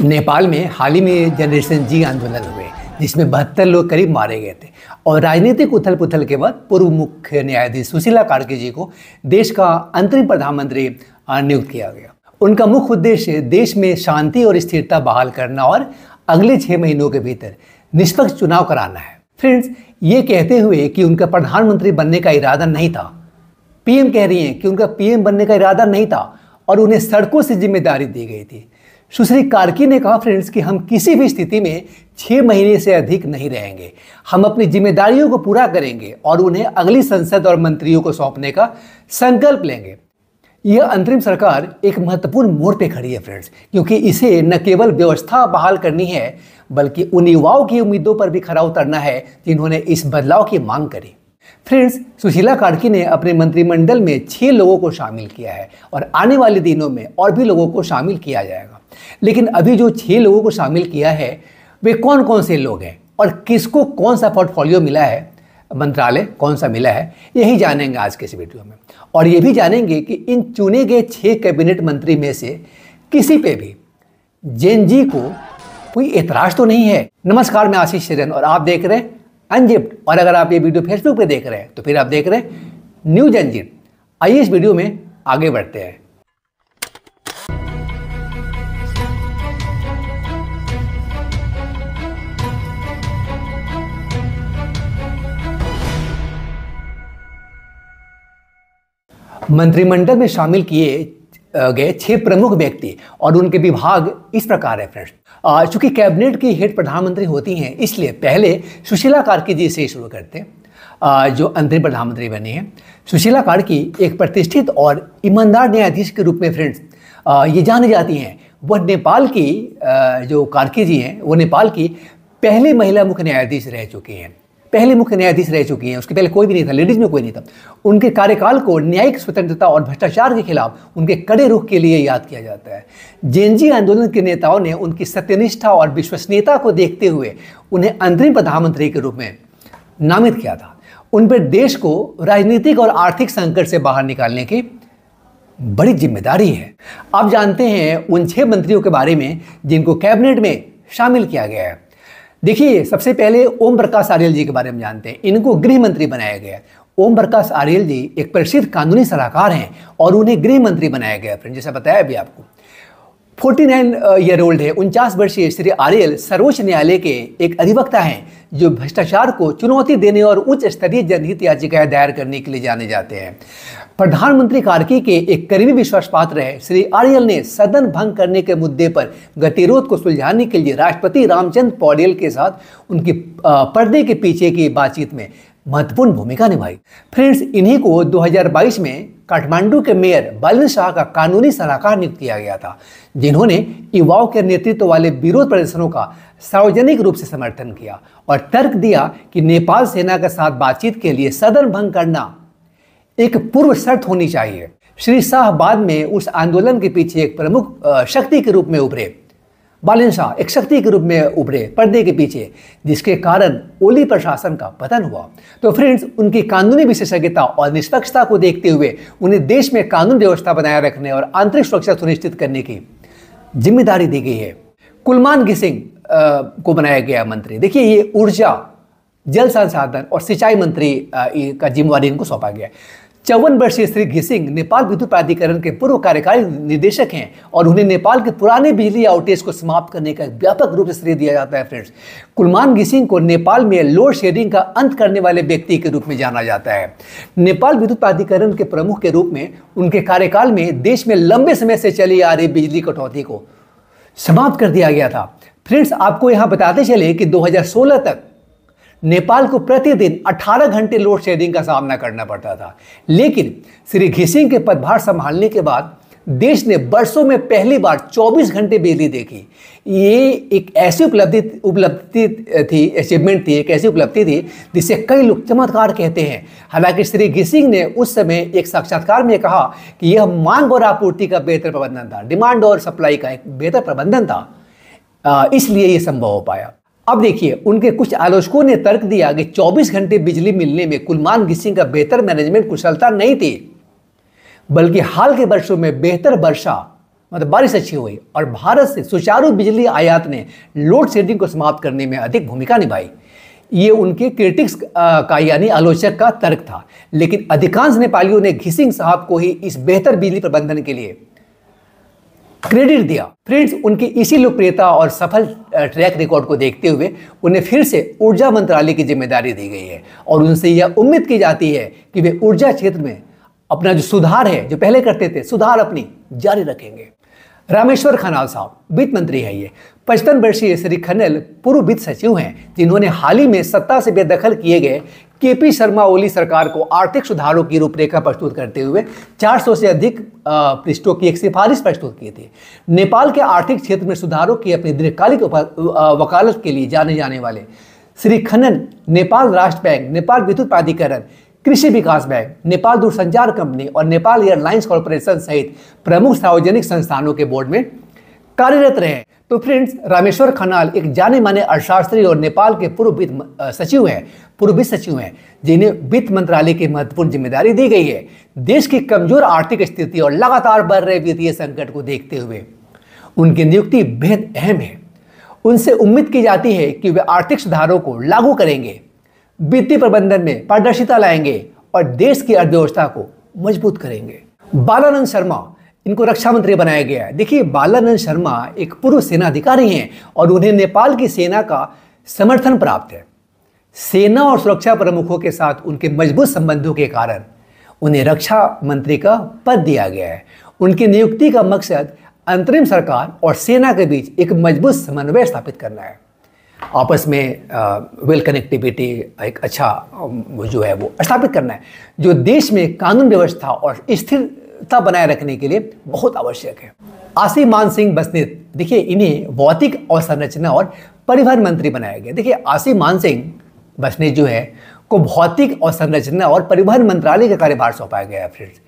नेपाल में हाल ही में जनरेशन जी आंदोलन हुए जिसमें 72 लोग करीब मारे गए थे और राजनीतिक उथल पुथल के बाद पूर्व मुख्य न्यायाधीश सुशीला कार्की जी को देश का अंतरिम प्रधानमंत्री नियुक्त किया गया। उनका मुख्य उद्देश्य देश में शांति और स्थिरता बहाल करना और अगले 6 महीनों के भीतर निष्पक्ष चुनाव कराना है। फ्रेंड्स, ये कहते हुए कि उनका प्रधानमंत्री बनने का इरादा नहीं था, पीएम कह रही हैं कि उनका पीएम बनने का इरादा नहीं था और उन्हें सड़कों से जिम्मेदारी दी गई थी। सुश्री कार्की ने कहा फ्रेंड्स कि हम किसी भी स्थिति में 6 महीने से अधिक नहीं रहेंगे, हम अपनी जिम्मेदारियों को पूरा करेंगे और उन्हें अगली संसद और मंत्रियों को सौंपने का संकल्प लेंगे। यह अंतरिम सरकार एक महत्वपूर्ण मोड़ पे खड़ी है फ्रेंड्स, क्योंकि इसे न केवल व्यवस्था बहाल करनी है बल्कि उन युवाओं की उम्मीदों पर भी खरा उतरना है जिन्होंने इस बदलाव की मांग करी। फ्रेंड्स, सुशीला कार्की ने अपने मंत्रिमंडल में 6 लोगों को शामिल किया है और आने वाले दिनों में और भी लोगों को शामिल किया जाएगा। लेकिन अभी जो 6 लोगों को शामिल किया है वे कौन कौन से लोग हैं और किसको कौन सा पोर्टफोलियो मिला है, मंत्रालय कौन सा मिला है, यही जानेंगे आज के इस वीडियो में। और ये भी जानेंगे कि इन चुने गए 6 कैबिनेट मंत्री में से किसी पे भी जेन जी को कोई एतराज तो नहीं है। नमस्कार, मैं आशीष शेरन और आप देख रहे हैं अनजिप्ड। और अगर आप ये वीडियो फेसबुक पे देख रहे हैं तो फिर आप देख रहे हैं न्यूज अनजिप्ड। आइए इस वीडियो में आगे बढ़ते हैं। मंत्रिमंडल में शामिल किए गए 6 प्रमुख व्यक्ति और उनके विभाग इस प्रकार है फ्रेंड्स। चूंकि कैबिनेट की हेड प्रधानमंत्री होती हैं, इसलिए पहले सुशीला कार्की जी से शुरू करते हैं जो अंतरिम प्रधानमंत्री बनी हैं। सुशीला कार्की एक प्रतिष्ठित और ईमानदार न्यायाधीश के रूप में फ्रेंड्स ये जानी जाती हैं। वह नेपाल की जो कार्की जी हैं वो नेपाल की पहली महिला मुख्य न्यायाधीश रह चुकी हैं, पहले मुख्य न्यायाधीश रह चुकी हैं। उसके पहले कोई भी नहीं था, लेडीज में कोई नहीं था। उनके कार्यकाल को न्यायिक स्वतंत्रता और भ्रष्टाचार के खिलाफ उनके कड़े रुख के लिए याद किया जाता है। जेनजी आंदोलन के नेताओं ने उनकी सत्यनिष्ठा और विश्वसनीयता को देखते हुए उन्हें अंतरिम प्रधानमंत्री के रूप में नामित किया था। उन पर देश को राजनीतिक और आर्थिक संकट से बाहर निकालने की बड़ी जिम्मेदारी है। आप जानते हैं उन 6 मंत्रियों के बारे में जिनको कैबिनेट में शामिल किया गया है। देखिए, सबसे पहले ओम प्रकाश आर्यल जी के बारे में जानते हैं। इनको गृह मंत्री बनाया गया। ओम प्रकाश आर्यल जी एक प्रसिद्ध कानूनी सलाहकार हैं और उन्हें गृह मंत्री बनाया गया फ्रेंड, जैसा बताया अभी आपको। 49 ईयर ओल्ड है, 49 वर्षीय श्री आर्यल सर्वोच्च न्यायालय के एक अधिवक्ता हैं जो भ्रष्टाचार को चुनौती देने और उच्च स्तरीय जनहित याचिकाएं दायर करने के लिए जाने जाते हैं। प्रधानमंत्री कार्की के एक करीबी विश्वास पात्र है। श्री आर्यल ने सदन भंग करने के मुद्दे पर गतिरोध को सुलझाने के लिए राष्ट्रपति रामचंद्र पौडेल के साथ उनकी पर्दे के पीछे की बातचीत में महत्वपूर्ण भूमिका निभाई। फ्रेंड्स, इन्हीं को 2022 में काठमांडू के मेयर बालिन शाह का कानूनी सलाहकार नियुक्त किया गया था, जिन्होंने युवाओं के नेतृत्व वाले विरोध प्रदर्शनों का सार्वजनिक रूप से समर्थन किया और तर्क दिया कि नेपाल सेना के साथ बातचीत के लिए सदन भंग करना एक पूर्व शर्त होनी चाहिए। श्री शाह बाद में उस आंदोलन के पीछे एक प्रमुख शक्ति के रूप में उभरे। बालिन शाह एक शक्ति के रूप में उभरे पर्दे के पीछे, जिसके कारण ओली प्रशासन का पतन हुआ। तो फ्रेंड्स, उनकी कानूनी विशेषज्ञता और निष्पक्षता को देखते हुए उन्हें देश में कानून व्यवस्था बनाए रखने और आंतरिक सुरक्षा सुनिश्चित करने की जिम्मेदारी दी गई है। कुलमान घिसिंग को बनाया गया मंत्री। देखिए, ये ऊर्जा, जल संसाधन और सिंचाई मंत्री का जिम्मेवारी इनको सौंपा गया। 54 वर्षीय श्री घिसिंग नेपाल विद्युत प्राधिकरण के पूर्व कार्यकारी निदेशक हैं और उन्हें नेपाल के पुराने बिजली आउटेज को समाप्त करने का व्यापक रूप से श्रेय दिया जाता है। फ्रेंड्स, कुलमान घिसिंग को नेपाल में लोड शेडिंग का अंत करने वाले व्यक्ति के रूप में जाना जाता है। नेपाल विद्युत प्राधिकरण के प्रमुख के रूप में उनके कार्यकाल में देश में लंबे समय से चली आ रही बिजली कटौती को समाप्त कर दिया गया था। फ्रेंड्स, आपको यहाँ बताते चले कि 2016 तक नेपाल को प्रतिदिन 18 घंटे लोड शेडिंग का सामना करना पड़ता था। लेकिन श्री घिसिंग के पदभार संभालने के बाद देश ने वर्षों में पहली बार 24 घंटे बिजली देखी। ये एक ऐसी उपलब्धि थी, अचीवमेंट थी, एक ऐसी उपलब्धि थी जिसे कई लोग चमत्कार कहते हैं। हालांकि श्री घिसिंग ने उस समय एक साक्षात्कार में कहा कि यह मांग और आपूर्ति का बेहतर प्रबंधन था, डिमांड और सप्लाई का एक बेहतर प्रबंधन था, इसलिए ये संभव हो पाया। अब देखिए, उनके कुछ आलोचकों ने तर्क दिया कि 24 घंटे बिजली मिलने में कुलमान घिसिंग का बेहतर मैनेजमेंट कुशलता नहीं थी, बल्कि हाल के वर्षों में बेहतर वर्षा मतलब बारिश अच्छी हुई और भारत से सुचारू बिजली आयात ने लोड शेडिंग को समाप्त करने में अधिक भूमिका निभाई। ये उनके क्रिटिक्स का यानी आलोचक का तर्क था, लेकिन अधिकांश नेपालियों ने घिसिंग साहब को ही इस बेहतर बिजली प्रबंधन के लिए क्रेडिट दिया। फ्रेंड्स, उनकी इसी लोकप्रियता और सफल ट्रैक रिकॉर्ड को देखते हुए उन्हें फिर से ऊर्जा मंत्रालय की जिम्मेदारी दी गई है और उनसे यह उम्मीद की जाती है कि वे ऊर्जा क्षेत्र में अपना जो सुधार है, जो पहले करते थे, सुधार अपनी जारी रखेंगे। रामेश्वर खन्नाल साहब वित्त मंत्री है। ये 55 वर्षीय श्री खन्नाल पूर्व वित्त सचिव हैं, जिन्होंने हाल ही में सत्ता से बेदखल किए गए केपी शर्मा ओली सरकार को आर्थिक सुधारों की रूपरेखा प्रस्तुत करते हुए 400 से अधिक पृष्ठों की एक सिफारिश प्रस्तुत की थी। नेपाल के आर्थिक क्षेत्र में सुधारों की अपनी दीर्घकालिक वकालत के लिए जाने जाने वाले श्री खन्नाल नेपाल राष्ट्र बैंक, नेपाल विद्युत प्राधिकरण, कृषि विकास बैंक, नेपाल दूरसंचार कंपनी और नेपाल एयरलाइंस कॉर्पोरेशन सहित प्रमुख सार्वजनिक संस्थानों के बोर्ड में कार्यरत रहे। तो फ्रेंड्स, रामेश्वर खन्नाल एक जाने माने अर्थशास्त्री और नेपाल के पूर्व वित्त सचिव हैं, जिन्हें वित्त मंत्रालय की महत्वपूर्ण जिम्मेदारी दी गई है। देश की कमजोर आर्थिक स्थिति और लगातार बढ़ रहे वित्तीय संकट को देखते हुए उनकी नियुक्ति बेहद अहम है। उनसे उम्मीद की जाती है कि वे आर्थिक सुधारों को लागू करेंगे, वित्तीय प्रबंधन में पारदर्शिता लाएंगे और देश की अर्थव्यवस्था को मजबूत करेंगे। बालानंद शर्मा, इनको रक्षा मंत्री बनाया गया है। देखिए, बालानंद शर्मा एक पूर्व सेना अधिकारी हैं और उन्हें नेपाल की सेना का समर्थन प्राप्त है। सेना और सुरक्षा प्रमुखों के साथ उनके मजबूत संबंधों के कारण उन्हें रक्षा मंत्री का पद दिया गया है। उनकी नियुक्ति का मकसद अंतरिम सरकार और सेना के बीच एक मजबूत समन्वय स्थापित करना है, आपस में वेल कनेक्टिविटी एक अच्छा जो है वो स्थापित करना है, जो देश में कानून व्यवस्था और स्थिरता बनाए रखने के लिए बहुत आवश्यक है। आसी मान सिंह बस्नेत, देखिए इन्हें भौतिक अवसंरचना और परिवहन मंत्री बनाया गया। देखिए, आसी मान सिंह बस्नेत जो है को भौतिक अवसंरचना और परिवहन मंत्रालय का कार्यभार सौंपा गया है। फ्रेंड्स,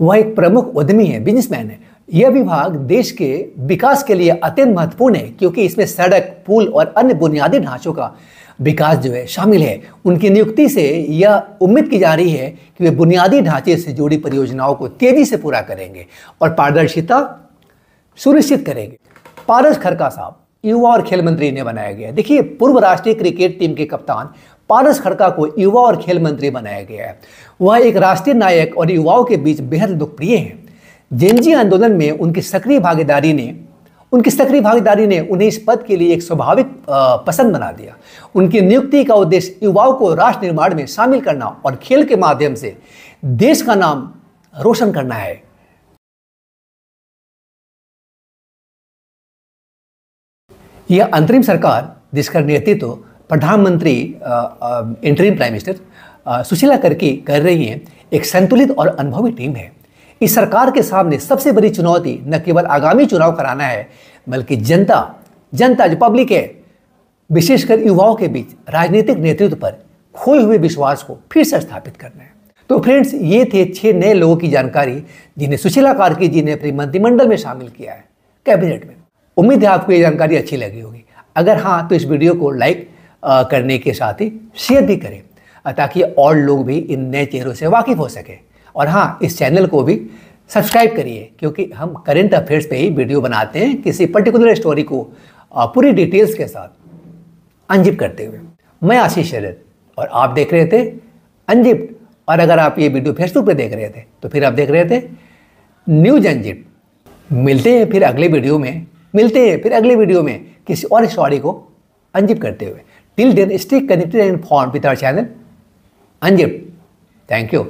वह एक प्रमुख उद्यमी है, बिजनेसमैन है। यह विभाग देश के विकास के लिए अत्यंत महत्वपूर्ण है, क्योंकि इसमें सड़क, पुल और अन्य बुनियादी ढांचों का विकास जो है शामिल है। उनकी नियुक्ति से यह उम्मीद की जा रही है कि वे बुनियादी ढांचे से जुड़ी परियोजनाओं को तेजी से पूरा करेंगे और पारदर्शिता सुनिश्चित करेंगे। पारस खड़का साहब युवा और खेल मंत्री ने बनाया गया। देखिए, पूर्व राष्ट्रीय क्रिकेट टीम के कप्तान पारस खड़का को युवा और खेल मंत्री बनाया गया है। वह एक राष्ट्रीय नायक और युवाओं के बीच बेहद लोकप्रिय हैं। जेनजी आंदोलन में उनकी सक्रिय भागीदारी ने उन्हें इस पद के लिए एक स्वाभाविक पसंद बना दिया। उनकी नियुक्ति का उद्देश्य युवाओं को राष्ट्र निर्माण में शामिल करना और खेल के माध्यम से देश का नाम रोशन करना है। यह अंतरिम सरकार, जिसका नेतृत्व प्रधानमंत्री इंटरिम प्राइम मिनिस्टर सुशीला करके कर रही है, एक संतुलित और अनुभवी टीम है। इस सरकार के सामने सबसे बड़ी चुनौती न केवल आगामी चुनाव कराना है, बल्कि जनता जो पब्लिक है, विशेषकर युवाओं के बीच राजनीतिक नेतृत्व पर खोए हुए विश्वास को फिर से स्थापित करना है। तो फ्रेंड्स, ये थे 6 नए लोगों की जानकारी जिन्हें सुशीला कार्की जी ने अपने मंत्रिमंडल में शामिल किया है, कैबिनेट में। उम्मीद है आपको ये जानकारी अच्छी लगी होगी। अगर हाँ, तो इस वीडियो को लाइक करने के साथ ही शेयर भी करें, ताकि और लोग भी इन नए चेहरों से वाकिफ हो सके। और हाँ, इस चैनल को भी सब्सक्राइब करिए, क्योंकि हम करंट अफेयर्स पे ही वीडियो बनाते हैं, किसी पर्टिकुलर स्टोरी को पूरी डिटेल्स के साथ अनजिप करते हुए। मैं आशीष शरद और आप देख रहे थे अनजिप्ड। और अगर आप ये वीडियो फेसबुक पे देख रहे थे तो फिर आप देख रहे थे न्यूज अनजिप्ड। मिलते हैं फिर अगले वीडियो में किसी और स्टोरी को अनजिप करते हुए। Till then stay connected and informed with our channel unzipped. Thank you.